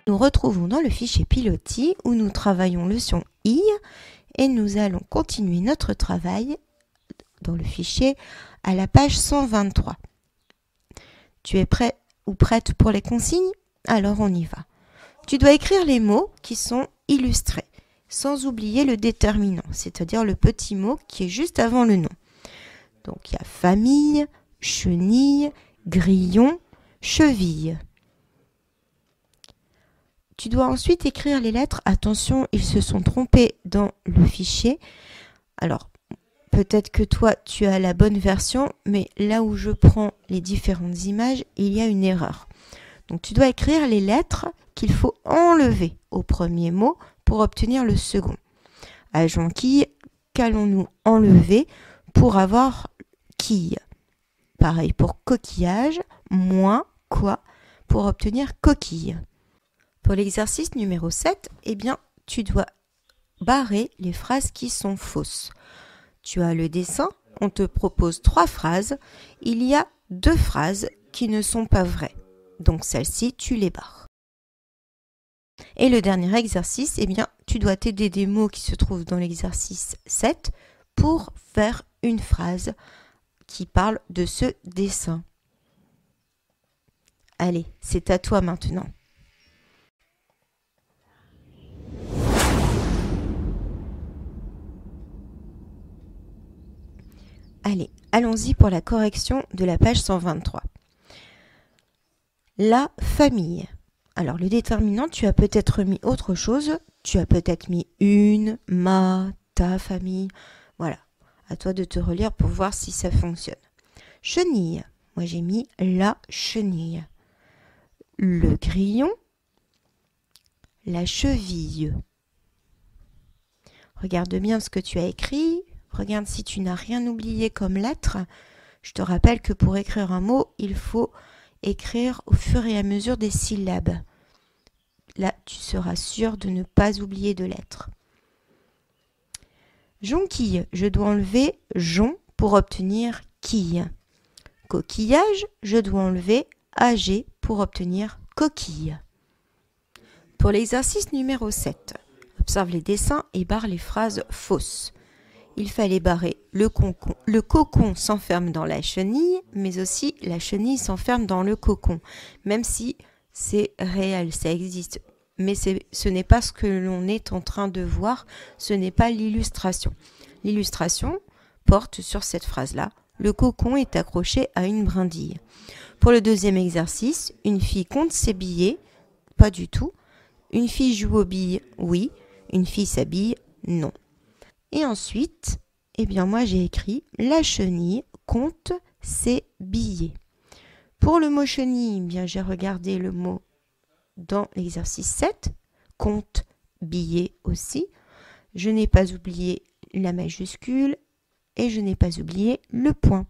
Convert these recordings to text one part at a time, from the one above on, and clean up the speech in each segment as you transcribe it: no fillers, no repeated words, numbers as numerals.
Nous retrouvons dans le fichier Pilotis où nous travaillons le son I et nous allons continuer notre travail dans le fichier à la page 123. Tu es prêt ou prête pour les consignes? Alors on y va. Tu dois écrire les mots qui sont illustrés, sans oublier le déterminant, c'est-à-dire le petit mot qui est juste avant le nom. Donc il y a famille, chenille, grillon, cheville. Tu dois ensuite écrire les lettres. Attention, ils se sont trompés dans le fichier. Alors, peut-être que toi, tu as la bonne version, mais là où je prends les différentes images, il y a une erreur. Donc, tu dois écrire les lettres qu'il faut enlever au premier mot pour obtenir le second. À jonquille, qu'allons-nous enlever pour avoir quille? Pareil pour coquillage, moins quoi pour obtenir coquille. Pour l'exercice numéro 7, eh bien, tu dois barrer les phrases qui sont fausses. Tu as le dessin, on te propose 3 phrases. Il y a 2 phrases qui ne sont pas vraies. Donc celles-ci, tu les barres. Et le dernier exercice, eh bien, tu dois t'aider des mots qui se trouvent dans l'exercice 7 pour faire une phrase qui parle de ce dessin. Allez, c'est à toi maintenant. Allez, allons-y pour la correction de la page 123. La famille. Alors, le déterminant, tu as peut-être mis autre chose. Tu as peut-être mis une, ma, ta famille. Voilà, à toi de te relire pour voir si ça fonctionne. Chenille. Moi, j'ai mis la chenille. Le grillon. La cheville. Regarde bien ce que tu as écrit. Regarde si tu n'as rien oublié comme lettre. Je te rappelle que pour écrire un mot, il faut écrire au fur et à mesure des syllabes. Là, tu seras sûr de ne pas oublier de lettres. Jonquille, je dois enlever jon pour obtenir quille. Coquillage, je dois enlever ag pour obtenir coquille. Pour l'exercice numéro 7, observe les dessins et barre les phrases fausses. Il fallait barrer le cocon s'enferme dans la chenille, mais aussi la chenille s'enferme dans le cocon, même si c'est réel, ça existe. Mais ce n'est pas ce que l'on est en train de voir, ce n'est pas l'illustration. L'illustration porte sur cette phrase-là. Le cocon est accroché à une brindille. Pour le deuxième exercice, une fille compte ses billets, pas du tout. Une fille joue aux billes, oui. Une fille s'habille, non. Et ensuite, eh bien moi j'ai écrit la chenille compte ses billets. Pour le mot chenille, eh bien j'ai regardé le mot dans l'exercice 7, compte billets aussi. Je n'ai pas oublié la majuscule et je n'ai pas oublié le point,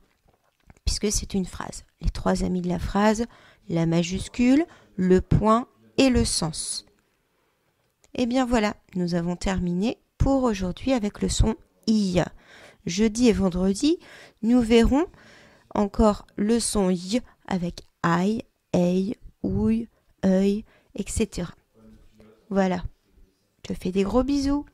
puisque c'est une phrase. Les 3 amis de la phrase, la majuscule, le point et le sens. Et bien voilà, nous avons terminé pour aujourd'hui avec le son I. Jeudi et vendredi, nous verrons encore le son I avec aïe, aïe, ouille, œil, etc. Voilà. Je te fais des gros bisous.